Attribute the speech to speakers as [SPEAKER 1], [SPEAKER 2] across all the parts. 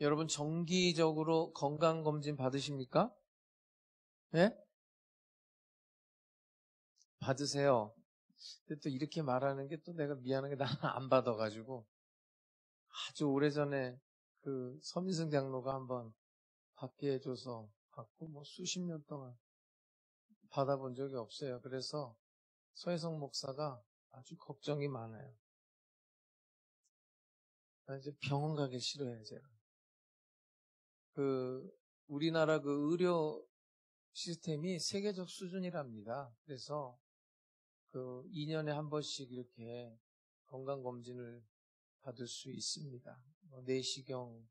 [SPEAKER 1] 여러분 정기적으로 건강검진 받으십니까? 예? 받으세요. 근데 또 이렇게 말하는 게 또 내가 미안한 게 나는 안 받아가지고 아주 오래전에 그 서민승 장로가 한번 받게 해줘서 받고 뭐 수십 년 동안 받아본 적이 없어요. 그래서 서혜성 목사가 아주 걱정이 많아요. 나 이제 병원 가기 싫어요, 제가. 우리나라 그 의료 시스템이 세계적 수준이랍니다. 그래서 2년에 한 번씩 이렇게 건강검진을 받을 수 있습니다. 내시경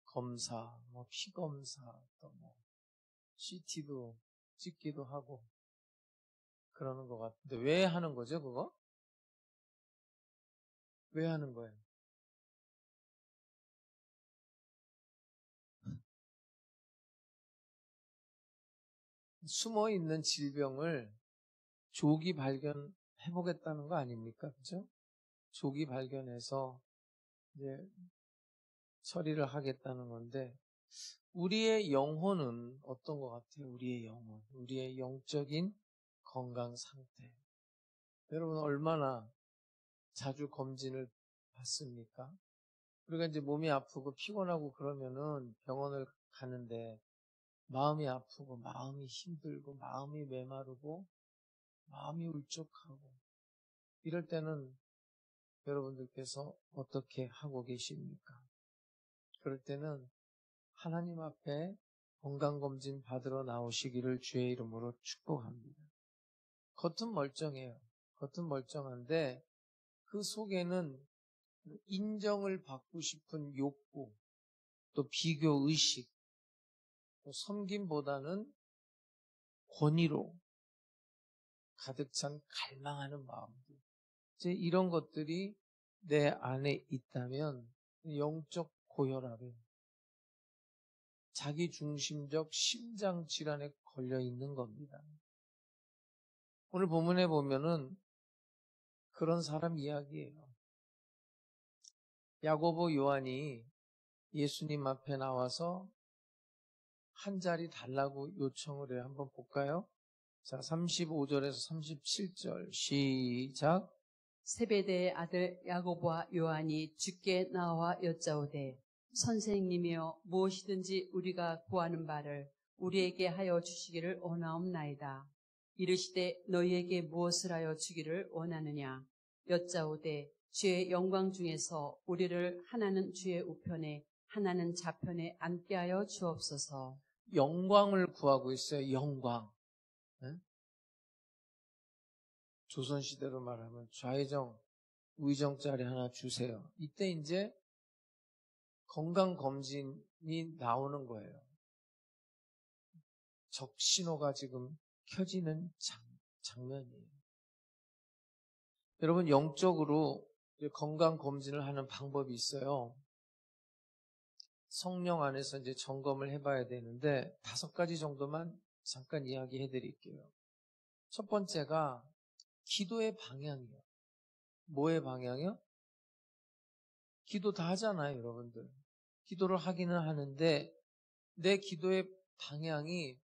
[SPEAKER 1] 검사, 피검사, 또 CT도 찍기도 하고 그러는 것 같은데 왜 하는 거죠, 그거? 왜 하는 거예요? 숨어 있는 질병을 조기 발견해보겠다는 거 아닙니까? 그죠? 조기 발견해서 이제 처리를 하겠다는 건데, 우리의 영혼은 어떤 것 같아요? 우리의 영혼, 우리의 영적인 건강 상태. 여러분 얼마나 자주 검진을 받습니까? 우리가 이제 몸이 아프고 피곤하고 그러면은 병원을 가는데 마음이 아프고 마음이 힘들고 마음이 메마르고 마음이 울적하고 이럴 때는 여러분들께서 어떻게 하고 계십니까? 그럴 때는 하나님 앞에 건강검진 받으러 나오시기를 주의 이름으로 축복합니다. 겉은 멀쩡해요. 겉은 멀쩡한데 그 속에는 인정을 받고 싶은 욕구, 또 비교 의식, 또 섬김보다는 권위로 가득 찬 갈망하는 마음들. 이제 이런 것들이 내 안에 있다면 영적 고혈압에 자기중심적 심장질환에 걸려 있는 겁니다. 오늘 본문에 보면은 그런 사람 이야기예요. 야고보 요한이 예수님 앞에 나와서 한 자리 달라고 요청을 해요. 한번 볼까요? 자, 35절에서 37절 시작.
[SPEAKER 2] 세베대의 아들 야고보와 요한이 주께 나와 여짜오되 선생님이여 무엇이든지 우리가 구하는 바를 우리에게 하여 주시기를 원하옵나이다. 이르시되 너희에게 무엇을 하여 주기를 원하느냐. 여짜오되 주의 영광 중에서 우리를 하나는 주의 우편에 하나는 좌편에 앉게 하여 주옵소서.
[SPEAKER 1] 영광을 구하고 있어요. 영광. 네? 조선시대로 말하면 좌의정, 우의정짜리 하나 주세요. 이때 이제 건강검진이 나오는 거예요. 적신호가 지금 켜지는 장면이에요. 여러분 영적으로 건강검진을 하는 방법이 있어요. 성령 안에서 이제 점검을 해봐야 되는데 5가지 정도만 잠깐 이야기해 드릴게요. 첫 번째가 기도의 방향이에요. 뭐의 방향이요? 기도 다 하잖아요, 여러분들. 기도를 하기는 하는데 내 기도의 방향이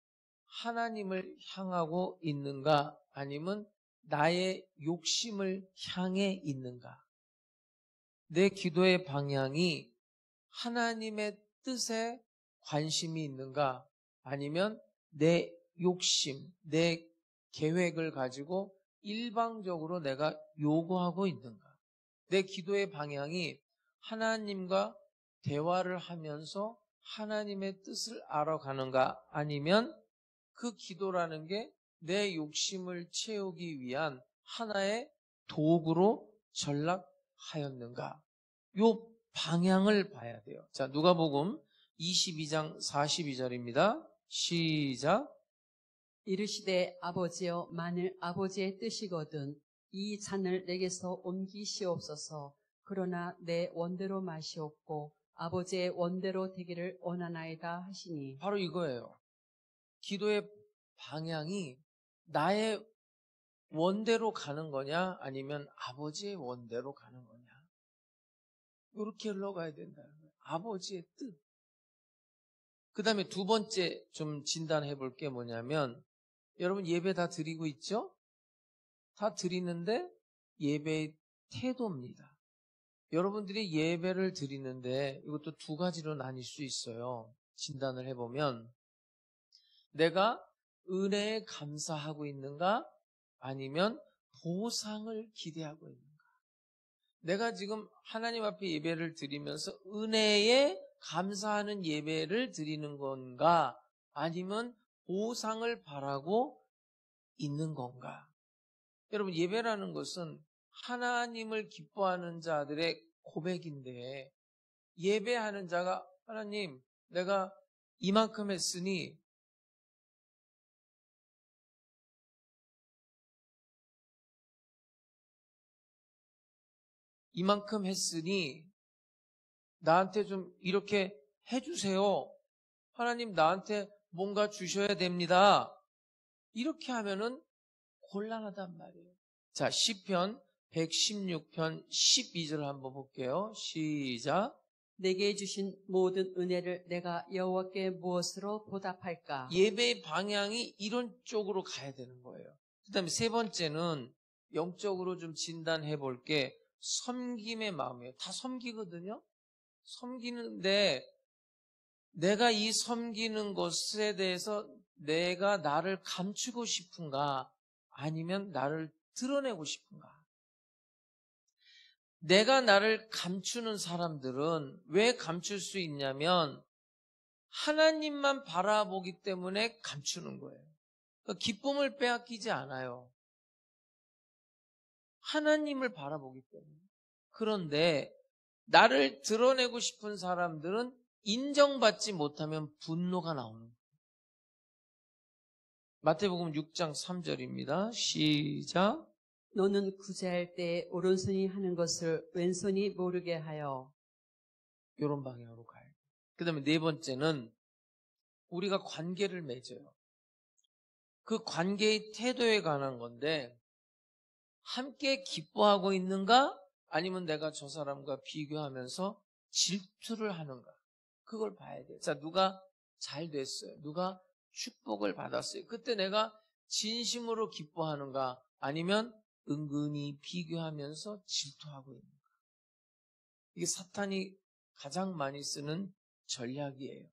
[SPEAKER 1] 하나님을 향하고 있는가 아니면 나의 욕심을 향해 있는가? 내 기도의 방향이 하나님의 뜻에 관심이 있는가 아니면 내 욕심, 내 계획을 가지고 일방적으로 내가 요구하고 있는가? 내 기도의 방향이 하나님과 대화를 하면서 하나님의 뜻을 알아가는가 아니면 그 기도라는 게 내 욕심을 채우기 위한 하나의 도구로 전락하였는가? 요 방향을 봐야 돼요. 자, 누가복음 22장 42절입니다. 시작.
[SPEAKER 2] 이르시되 아버지여 만일 아버지의 뜻이거든 이 잔을 내게서 옮기시옵소서. 그러나 내 원대로 마시옵고 아버지의 원대로 되기를 원하나이다 하시니.
[SPEAKER 1] 바로 이거예요. 기도의 방향이 나의 원대로 가는 거냐 아니면 아버지의 원대로 가는 거냐. 이렇게 흘러가야 된다는 거예요. 아버지의 뜻. 그 다음에 두 번째 좀 진단해 볼 게 뭐냐면, 여러분 예배 다 드리고 있죠? 다 드리는데 예배의 태도입니다. 여러분들이 예배를 드리는데 이것도 두 가지로 나뉠 수 있어요. 진단을 해보면, 내가 은혜에 감사하고 있는가? 아니면 보상을 기대하고 있는가? 내가 지금 하나님 앞에 예배를 드리면서 은혜에 감사하는 예배를 드리는 건가? 아니면 보상을 바라고 있는 건가? 여러분, 예배라는 것은 하나님을 기뻐하는 자들의 고백인데, 예배하는 자가 하나님, 내가 이만큼 했으니 나한테 좀 이렇게 해주세요. 하나님 나한테 뭔가 주셔야 됩니다. 이렇게 하면은 곤란하단 말이에요. 자, 시편 116편 12절 한번 볼게요. 시작.
[SPEAKER 2] 내게 주신 모든 은혜를 내가 여호와께 무엇으로 보답할까?
[SPEAKER 1] 예배의 방향이 이런 쪽으로 가야 되는 거예요. 그 다음에 세 번째는 영적으로 좀 진단해 볼 게 섬김의 마음이에요. 다 섬기거든요. 섬기는데 내가 이 섬기는 것에 대해서 내가 나를 감추고 싶은가? 아니면 나를 드러내고 싶은가? 내가 나를 감추는 사람들은 왜 감출 수 있냐면 하나님만 바라보기 때문에 감추는 거예요. 그러니까 기쁨을 빼앗기지 않아요. 하나님을 바라보기 때문에. 그런데 나를 드러내고 싶은 사람들은 인정받지 못하면 분노가 나오는 거예요. 마태복음 6장 3절입니다. 시작.
[SPEAKER 2] 너는 구제할 때 오른손이 하는 것을 왼손이 모르게 하여.
[SPEAKER 1] 이런 방향으로 가요. 그 다음에 네 번째는 우리가 관계를 맺어요. 그 관계의 태도에 관한 건데, 함께 기뻐하고 있는가? 아니면 내가 저 사람과 비교하면서 질투를 하는가? 그걸 봐야 돼요. 자, 누가 잘 됐어요. 누가 축복을 받았어요. 그때 내가 진심으로 기뻐하는가? 아니면 은근히 비교하면서 질투하고 있는가? 이게 사탄이 가장 많이 쓰는 전략이에요.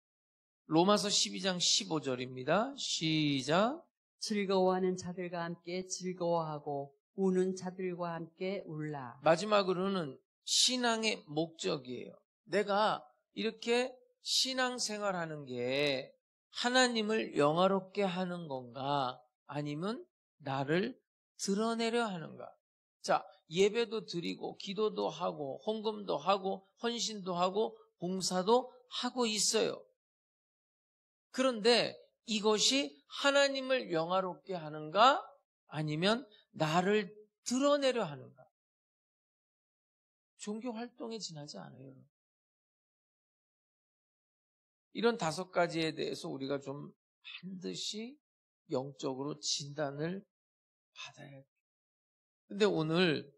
[SPEAKER 1] 로마서 12장 15절입니다. 시작.
[SPEAKER 2] 즐거워하는 자들과 함께 즐거워하고 우는 자들과 함께 울라.
[SPEAKER 1] 마지막으로는 신앙의 목적이에요. 내가 이렇게 신앙생활하는 게 하나님을 영화롭게 하는 건가? 아니면 나를 드러내려 하는가? 자, 예배도 드리고 기도도 하고 헌금도 하고 헌신도 하고 봉사도 하고 있어요. 그런데 이것이 하나님을 영화롭게 하는가? 아니면 나를 드러내려 하는가? 종교 활동에 지나지 않아요. 이런 5가지에 대해서 우리가 좀 반드시 영적으로 진단을 받아야 돼요. 근데 오늘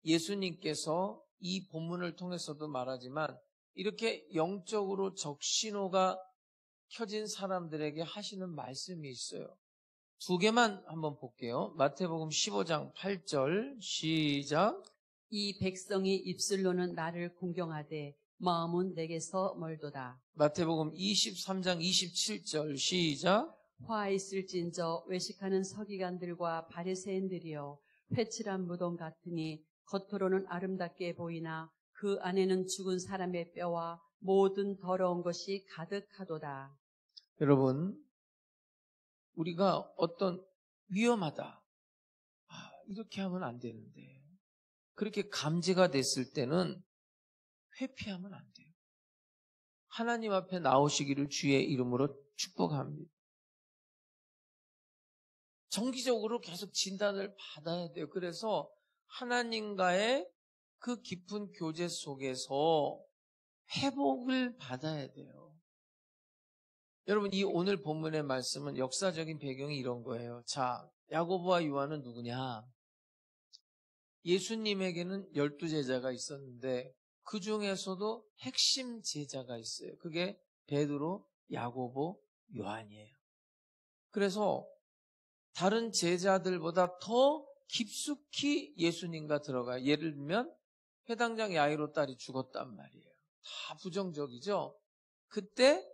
[SPEAKER 1] 예수님께서 이 본문을 통해서도 말하지만 이렇게 영적으로 적신호가 켜진 사람들에게 하시는 말씀이 있어요. 2개만 한번 볼게요. 마태복음 15장 8절 시작.
[SPEAKER 2] 이 백성이 입술로는 나를 공경하되 마음은 내게서 멀도다.
[SPEAKER 1] 마태복음 23장 27절 시작.
[SPEAKER 2] 화 있을진저 외식하는 서기관들과 바리새인들이여 회칠한 무덤 같으니 겉으로는 아름답게 보이나 그 안에는 죽은 사람의 뼈와 모든 더러운 것이 가득하도다.
[SPEAKER 1] 여러분, 우리가 어떤 위험하다. 이렇게 하면 안 되는데. 그렇게 감지가 됐을 때는 회피하면 안 돼요. 하나님 앞에 나오시기를 주의 이름으로 축복합니다. 정기적으로 계속 진단을 받아야 돼요. 그래서 하나님과의 그 깊은 교제 속에서 회복을 받아야 돼요. 여러분, 이 오늘 본문의 말씀은 역사적인 배경이 이런 거예요. 자, 야고보와 요한은 누구냐? 예수님에게는 12제자가 있었는데 그 중에서도 핵심 제자가 있어요. 그게 베드로, 야고보, 요한이에요. 그래서 다른 제자들보다 더 깊숙이 예수님과 들어가요. 예를 들면 회당장 야이로 딸이 죽었단 말이에요. 다 부정적이죠. 그때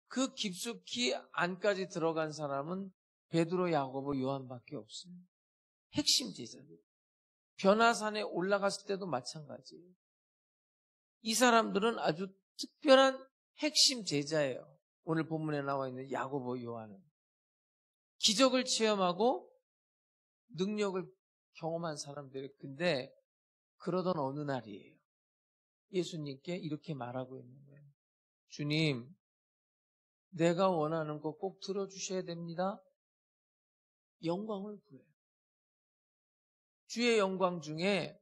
[SPEAKER 1] 그 깊숙이 안까지 들어간 사람은 베드로, 야고보, 요한밖에 없어요. 핵심 제자들. 변화산에 올라갔을 때도 마찬가지예요. 이 사람들은 아주 특별한 핵심 제자예요. 오늘 본문에 나와 있는 야고보, 요한은. 기적을 체험하고 능력을 경험한 사람들이. 근데 그러던 어느 날이에요. 예수님께 이렇게 말하고 있는 거예요. 주님, 내가 원하는 거 꼭 들어주셔야 됩니다. 영광을 구해요. 주의 영광 중에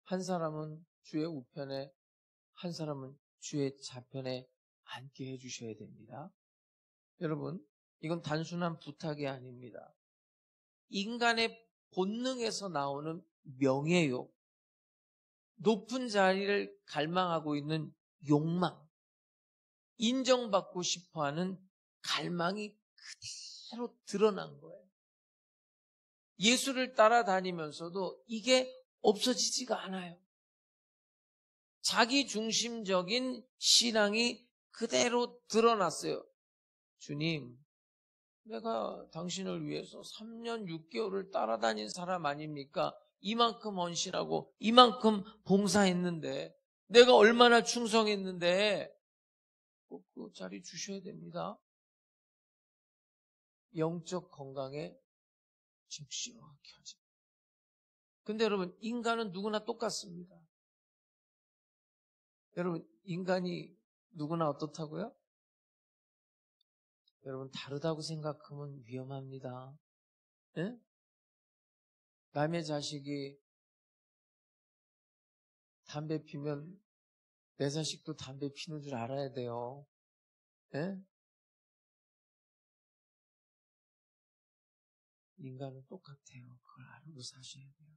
[SPEAKER 1] 한 사람은 주의 우편에, 한 사람은 주의 좌편에 앉게 해주셔야 됩니다. 여러분, 이건 단순한 부탁이 아닙니다. 인간의 본능에서 나오는 명예욕, 높은 자리를 갈망하고 있는 욕망, 인정받고 싶어하는 갈망이 그대로 드러난 거예요. 예수를 따라다니면서도 이게 없어지지가 않아요. 자기 중심적인 신앙이 그대로 드러났어요. 주님, 내가 당신을 위해서 3년 6개월을 따라다닌 사람 아닙니까? 이만큼 헌신하고 이만큼 봉사했는데, 내가 얼마나 충성했는데 꼭 그 자리 주셔야 됩니다. 영적 건강에 집중하게 하죠. 근데 여러분, 인간은 누구나 똑같습니다. 여러분, 인간이 누구나 어떻다고요? 여러분, 다르다고 생각하면 위험합니다. 예? 남의 자식이 담배 피면 내 자식도 담배 피는 줄 알아야 돼요. 예? 인간은 똑같아요. 그걸 알고 사셔야 돼요.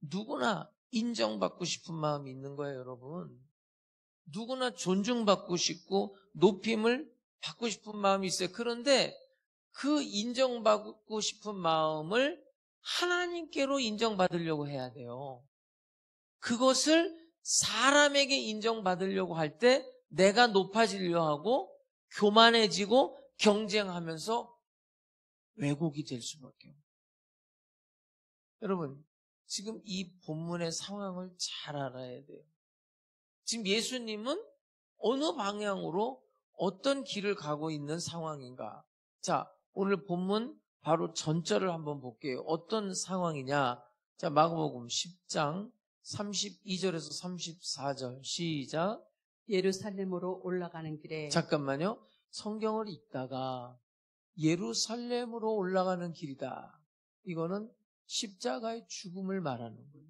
[SPEAKER 1] 누구나 인정받고 싶은 마음이 있는 거예요, 여러분. 누구나 존중받고 싶고 높임을 받고 싶은 마음이 있어요. 그런데 그 인정받고 싶은 마음을 하나님께로 인정받으려고 해야 돼요. 그것을 사람에게 인정받으려고 할 때 내가 높아지려 하고 교만해지고 경쟁하면서 왜곡이 될 수밖에 없어요. 여러분, 지금 이 본문의 상황을 잘 알아야 돼요. 지금 예수님은 어느 방향으로 어떤 길을 가고 있는 상황인가? 자, 오늘 본문 바로 전절을 한번 볼게요. 어떤 상황이냐? 자, 마가복음 10장 32절에서 34절 시작.
[SPEAKER 2] 예루살렘으로 올라가는 길에
[SPEAKER 1] 잠깐만요. 성경을 읽다가 예루살렘으로 올라가는 길이다. 이거는 십자가의 죽음을 말하는 거예요.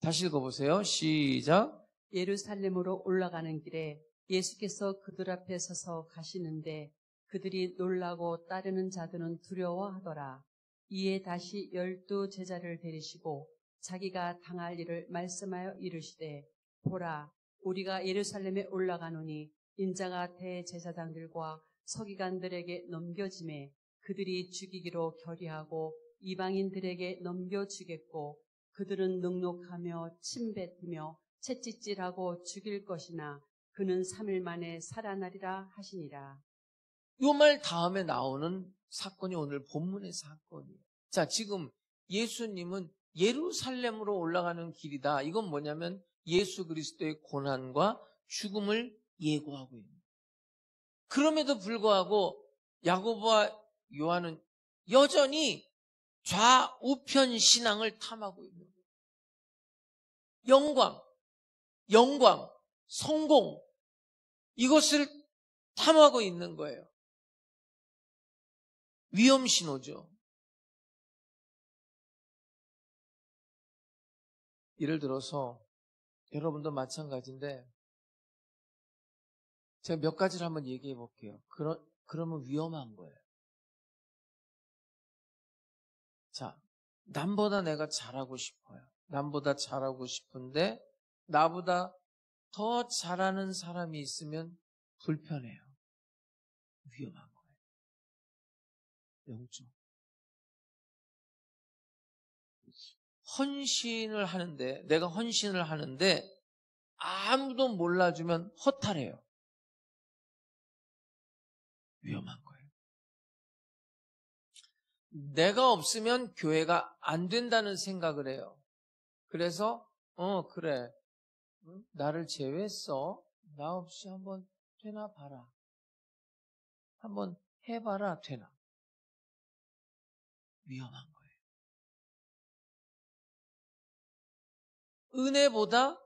[SPEAKER 1] 다시 읽어보세요. 시작.
[SPEAKER 2] 예루살렘으로 올라가는 길에 예수께서 그들 앞에 서서 가시는데 그들이 놀라고 따르는 자들은 두려워하더라. 이에 다시 12 제자를 데리시고 자기가 당할 일을 말씀하여 이르시되 보라 우리가 예루살렘에 올라가노니 인자가 대제사장들과 서기관들에게 넘겨짐에 그들이 죽이기로 결의하고 이방인들에게 넘겨주겠고 그들은 능욕하며 침뱉으며 채찍질하고 죽일 것이나 그는 3일 만에 살아나리라 하시니라.
[SPEAKER 1] 이 말 다음에 나오는 사건이 오늘 본문의 사건이에요. 자, 지금 예수님은 예루살렘으로 올라가는 길이다. 이건 뭐냐면 예수 그리스도의 고난과 죽음을 예고하고 있는 거예요. 그럼에도 불구하고 야고보와 요한은 여전히 좌우편 신앙을 탐하고 있는 거예요. 영광, 성공, 이것을 탐하고 있는 거예요. 위험 신호죠. 예를 들어서 여러분도 마찬가지인데 제가 몇 가지를 한번 얘기해 볼게요. 그러면 위험한 거예요. 자, 남보다 내가 잘하고 싶어요. 남보다 잘하고 싶은데 나보다 더 잘하는 사람이 있으면 불편해요. 위험한 거예요. 영적. 내가 헌신을 하는데 아무도 몰라주면 허탈해요. 위험한 거예요. 내가 없으면 교회가 안 된다는 생각을 해요. 그래서 그래. 나를 제외했어. 나 없이 한번 되나 봐라. 한번 해봐라. 되나. 위험한 거예요. 은혜보다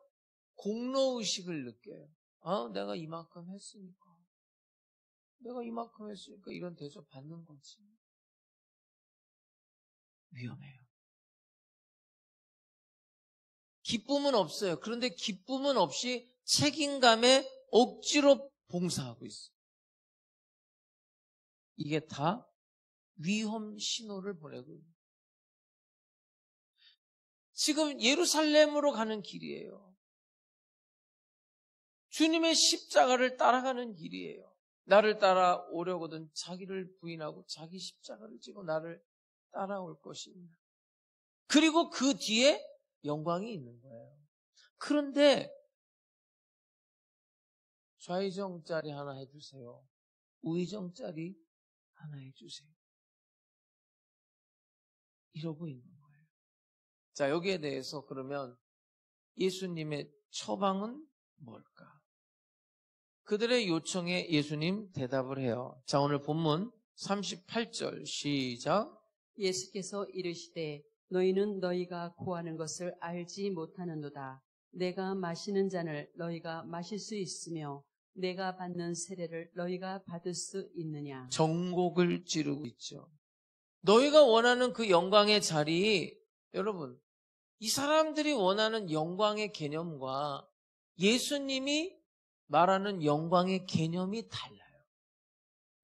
[SPEAKER 1] 공로의식을 느껴요. 내가 이만큼 했으니까. 이런 대접 받는 거지. 위험해요. 기쁨은 없어요. 그런데 기쁨은 없이 책임감에 억지로 봉사하고 있어요. 이게 다 위험 신호를 보내고 있어요. 지금 예루살렘으로 가는 길이에요. 주님의 십자가를 따라가는 길이에요. 나를 따라오려거든 자기를 부인하고 자기 십자가를 지고 나를 따라올 것입니다. 그리고 그 뒤에 영광이 있는 거예요. 그런데 좌의정짜리 하나 해주세요. 우의정짜리 하나 해주세요. 이러고 있는 거예요. 자, 여기에 대해서 그러면 예수님의 처방은 뭘까? 그들의 요청에 예수님 대답을 해요. 자, 오늘 본문 38절 시작.
[SPEAKER 2] 예수께서 이르시되 너희는 너희가 구하는 것을 알지 못하는도다. 내가 마시는 잔을 너희가 마실 수 있으며 내가 받는 세례를 너희가 받을 수 있느냐.
[SPEAKER 1] 정곡을 지르고 있죠. 너희가 원하는 그 영광의 자리, 여러분, 이 사람들이 원하는 영광의 개념과 예수님이 말하는 영광의 개념이 달라요.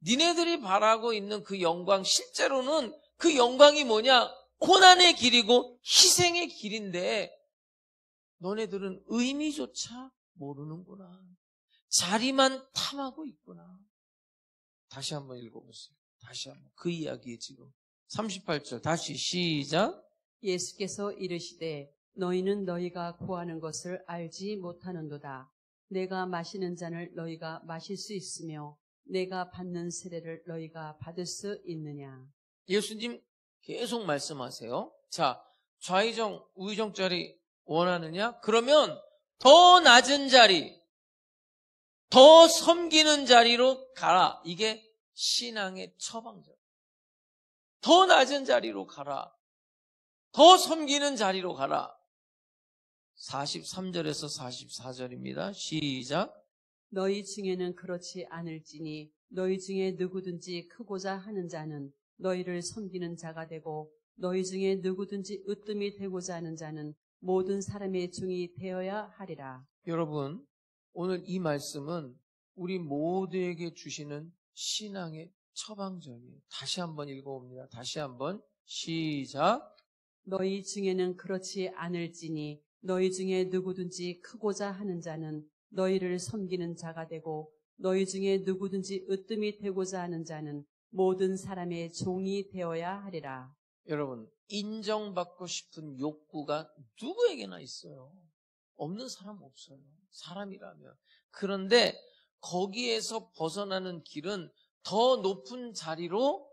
[SPEAKER 1] 니네들이 바라고 있는 그 영광, 실제로는 그 영광이 뭐냐? 고난의 길이고 희생의 길인데 너네들은 의미조차 모르는구나. 자리만 탐하고 있구나. 다시 한번 읽어보세요. 다시 한번 그 이야기에 지금 38절 다시 시작.
[SPEAKER 2] 예수께서 이르시되 너희는 너희가 구하는 것을 알지 못하는도다. 내가 마시는 잔을 너희가 마실 수 있으며 내가 받는 세례를 너희가 받을 수 있느냐.
[SPEAKER 1] 예수님 계속 말씀하세요. 자, 좌의정, 우의정짜리 원하느냐? 그러면 더 낮은 자리, 더 섬기는 자리로 가라. 이게 신앙의 처방전. 더 낮은 자리로 가라. 더 섬기는 자리로 가라. 43절에서 44절입니다. 시작.
[SPEAKER 2] 너희 중에는 그렇지 않을지니 너희 중에 누구든지 크고자 하는 자는 너희를 섬기는 자가 되고 너희 중에 누구든지 으뜸이 되고자 하는 자는 모든 사람의 종이 되어야 하리라.
[SPEAKER 1] 여러분, 오늘 이 말씀은 우리 모두에게 주시는 신앙의 처방전이에요. 다시 한번 읽어봅니다. 다시 한번 시작.
[SPEAKER 2] 너희 중에는 그렇지 않을지니 너희 중에 누구든지 크고자 하는 자는 너희를 섬기는 자가 되고 너희 중에 누구든지 으뜸이 되고자 하는 자는 모든 사람의 종이 되어야 하리라.
[SPEAKER 1] 여러분, 인정받고 싶은 욕구가 누구에게나 있어요. 없는 사람 없어요. 사람이라면. 그런데 거기에서 벗어나는 길은 더 높은 자리로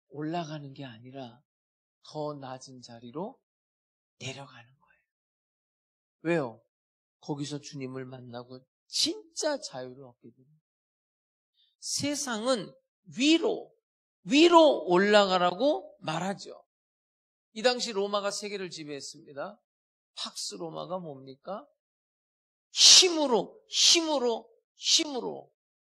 [SPEAKER 1] 올라가는 게 아니라 더 낮은 자리로 내려가는 거예요. 왜요? 거기서 주님을 만나고 진짜 자유를 얻게 됩니다. 세상은 위로 올라가라고 말하죠. 이 당시 로마가 세계를 지배했습니다. 팍스 로마가 뭡니까?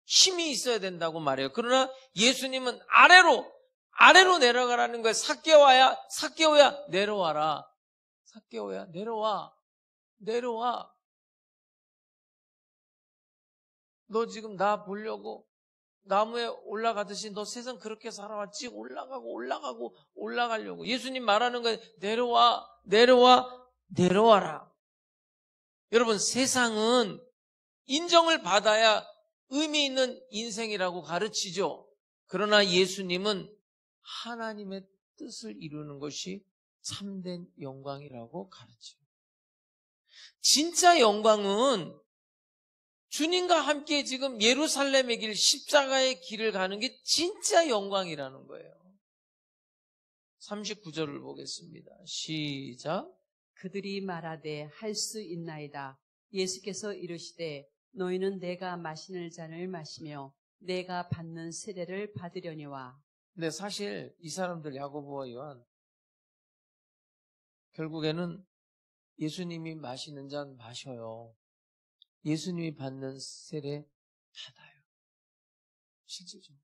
[SPEAKER 1] 힘이 있어야 된다고 말해요. 그러나 예수님은 아래로 내려가라는 거예요. 삭개오야 내려와라. 삭개오야 내려와. 너 지금 나 보려고 나무에 올라가듯이 너 세상 그렇게 살아왔지? 올라가려고. 예수님 말하는 거예요. 내려와라. 여러분, 세상은 인정을 받아야 의미 있는 인생이라고 가르치죠. 그러나 예수님은 하나님의 뜻을 이루는 것이 참된 영광이라고 가르쳐요. 진짜 영광은 주님과 함께 지금 예루살렘의 길, 십자가의 길을 가는 게 진짜 영광이라는 거예요. 39절을 보겠습니다. 시작.
[SPEAKER 2] 그들이 말하되 할 수 있나이다. 예수께서 이르시되 너희는 내가 마시는 잔을 마시며 내가 받는 세례를 받으려니와.
[SPEAKER 1] 근데 사실 이 사람들 야고보와 요한 결국에는 예수님이 마시는 잔 마셔요. 예수님이 받는 세례 받아요. 실제적으로.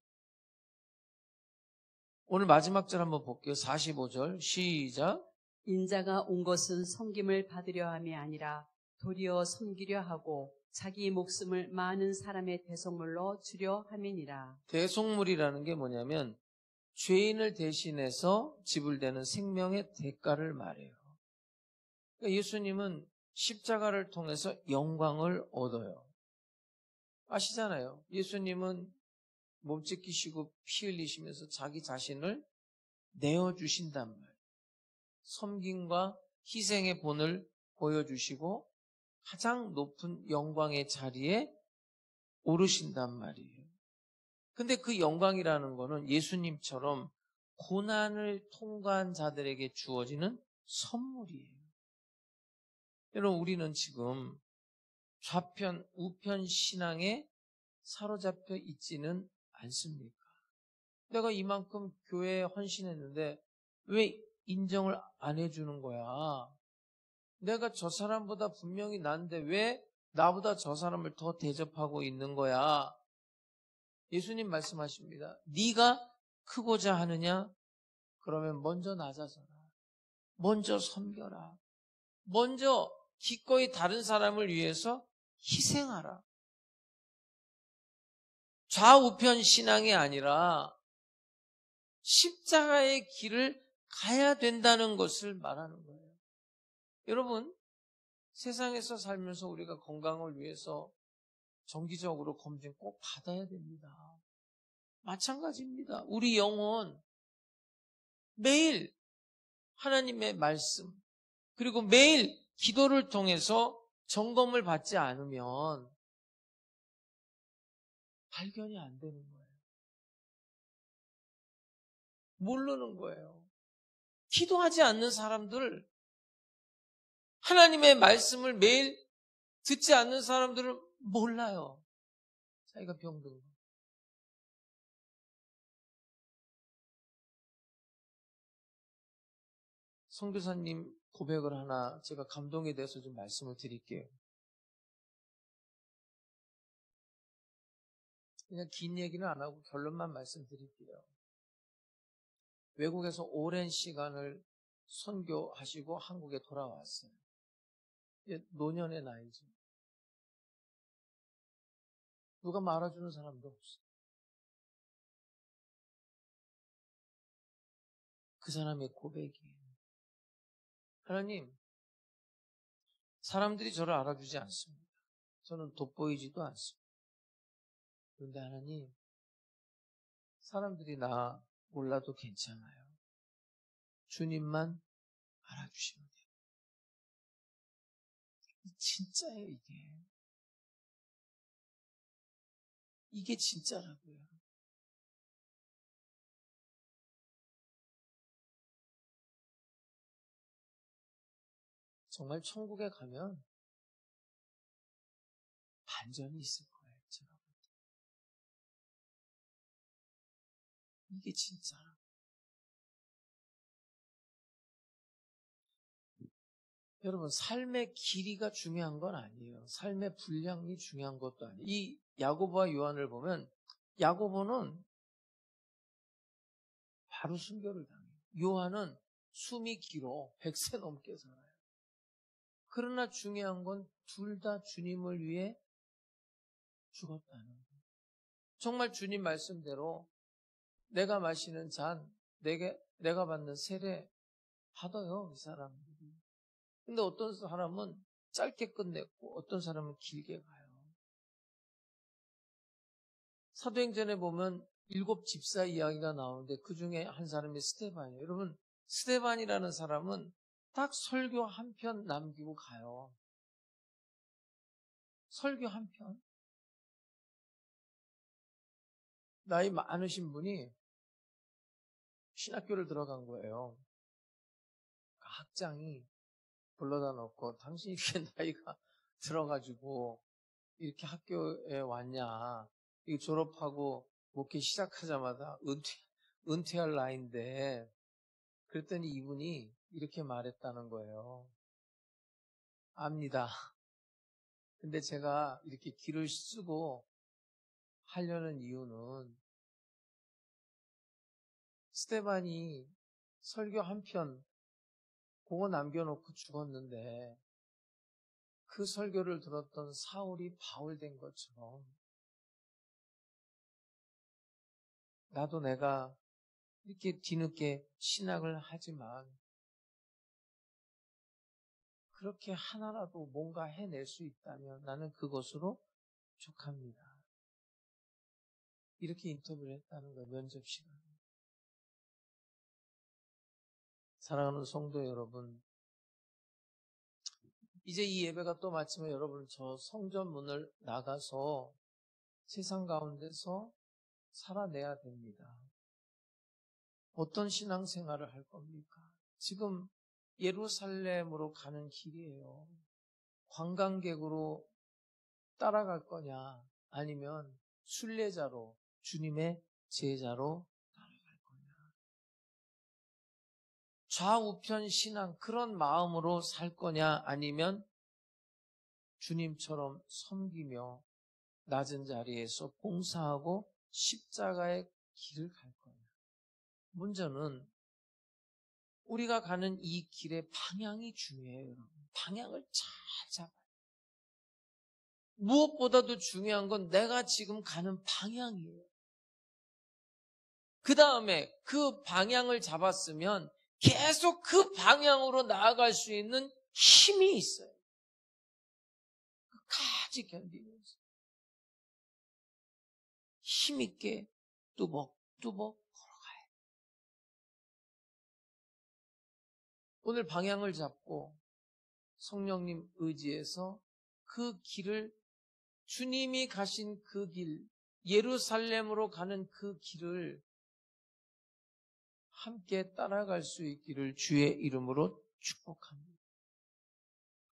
[SPEAKER 1] 오늘 마지막 절 한번 볼게요. 45절 시작.
[SPEAKER 2] 인자가 온 것은 섬김을 받으려 함이 아니라 도리어 섬기려 하고 자기 목숨을 많은 사람의 대속물로 주려 함이니라.
[SPEAKER 1] 대속물이라는 게 뭐냐면 죄인을 대신해서 지불되는 생명의 대가를 말해요. 그러니까 예수님은 십자가를 통해서 영광을 얻어요. 아시잖아요. 예수님은 몸짓 끼시고 피 흘리시면서 자기 자신을 내어주신단 말이에요. 섬김과 희생의 본을 보여주시고 가장 높은 영광의 자리에 오르신단 말이에요. 근데 그 영광이라는 거는 예수님처럼 고난을 통과한 자들에게 주어지는 선물이에요. 여러분, 우리는 지금 좌편, 우편 신앙에 사로잡혀 있지는 않습니까? 내가 이만큼 교회에 헌신했는데 왜 인정을 안 해주는 거야? 내가 저 사람보다 분명히 난데 왜 나보다 저 사람을 더 대접하고 있는 거야? 예수님 말씀하십니다. 네가 크고자 하느냐? 그러면 먼저 낮아져라. 먼저 섬겨라. 먼저 기꺼이 다른 사람을 위해서 희생하라. 좌우편 신앙이 아니라 십자가의 길을 가야 된다는 것을 말하는 거예요. 여러분, 세상에서 살면서 우리가 건강을 위해서 정기적으로 검진 꼭 받아야 됩니다. 마찬가지입니다. 우리 영혼 매일 하나님의 말씀 그리고 매일 기도를 통해서 점검을 받지 않으면 발견이 안 되는 거예요. 모르는 거예요. 기도하지 않는 사람들, 하나님의 말씀을 매일 듣지 않는 사람들은 몰라요. 자기가 병든 거. 선교사님 고백을 하나 제가 감동에 대해서 좀 말씀을 드릴게요. 그냥 긴 얘기는 안 하고 결론만 말씀드릴게요. 외국에서 오랜 시간을 선교하시고 한국에 돌아왔어요. 이제 노년의 나이죠. 누가 말아주는 사람도 없어요. 그 사람의 고백이에요. 하나님, 사람들이 저를 알아주지 않습니다. 저는 돋보이지도 않습니다. 그런데 하나님, 사람들이 나 몰라도 괜찮아요. 주님만 알아주시면 돼요. 진짜예요, 이게. 이게 진짜라고요. 정말 천국에 가면 반전이 있을 거예요. 제가 볼 때. 이게 진짜라고. 여러분, 삶의 길이가 중요한 건 아니에요. 삶의 분량이 중요한 것도 아니에요. 이 야고보와 요한을 보면 야고보는 바로 순교를 당해요. 요한은 숨이 길어 100세 넘게 살아요. 그러나 중요한 건 둘 다 주님을 위해 죽었다는 거예요. 정말 주님 말씀대로 내가 마시는 잔, 내가 받는 세례 받아요, 이 사람들이. 근데 어떤 사람은 짧게 끝냈고 어떤 사람은 길게 가요. 사도행전에 보면 7 집사 이야기가 나오는데 그 중에 한 사람이 스데반이에요. 여러분, 스데반이라는 사람은 딱 설교 한 편 남기고 가요. 설교 한 편. 나이 많으신 분이 신학교를 들어간 거예요. 학장이 불러다 놓고 당신이 이렇게 나이가 들어가지고 이렇게 학교에 왔냐. 이거 졸업하고 목회 시작하자마자 은퇴할 나이인데 그랬더니 이분이 이렇게 말했다는 거예요. 압니다. 근데 제가 이렇게 길을 쓰고 하려는 이유는 스데반이 설교 한 편 그거 남겨놓고 죽었는데 그 설교를 들었던 사울이 바울 된 것처럼 나도 내가 이렇게 뒤늦게 신학을 하지만 그렇게 하나라도 뭔가 해낼 수 있다면 나는 그것으로 족합니다. 이렇게 인터뷰를 했다는 거예요. 면접 시간에. 사랑하는 성도 여러분, 이제 이 예배가 또 마치면 여러분 저 성전 문을 나가서 세상 가운데서 살아내야 됩니다. 어떤 신앙생활을 할 겁니까? 지금 예루살렘으로 가는 길이에요. 관광객으로 따라갈 거냐 아니면 순례자로 주님의 제자로 따라갈 거냐. 좌우편 신앙 그런 마음으로 살 거냐 아니면 주님처럼 섬기며 낮은 자리에서 봉사하고 십자가의 길을 갈 거냐. 문제는 우리가 가는 이 길의 방향이 중요해요, 여러분. 방향을 잘 잡아요. 무엇보다도 중요한 건 내가 지금 가는 방향이에요. 그 다음에 그 방향을 잡았으면 계속 그 방향으로 나아갈 수 있는 힘이 있어요. 끝까지 견디면서 힘있게 뚜벅뚜벅 걸어가요. 오늘 방향을 잡고 성령님 의지해서 그 길을 주님이 가신 그 길, 예루살렘으로 가는 그 길을 함께 따라갈 수 있기를 주의 이름으로 축복합니다.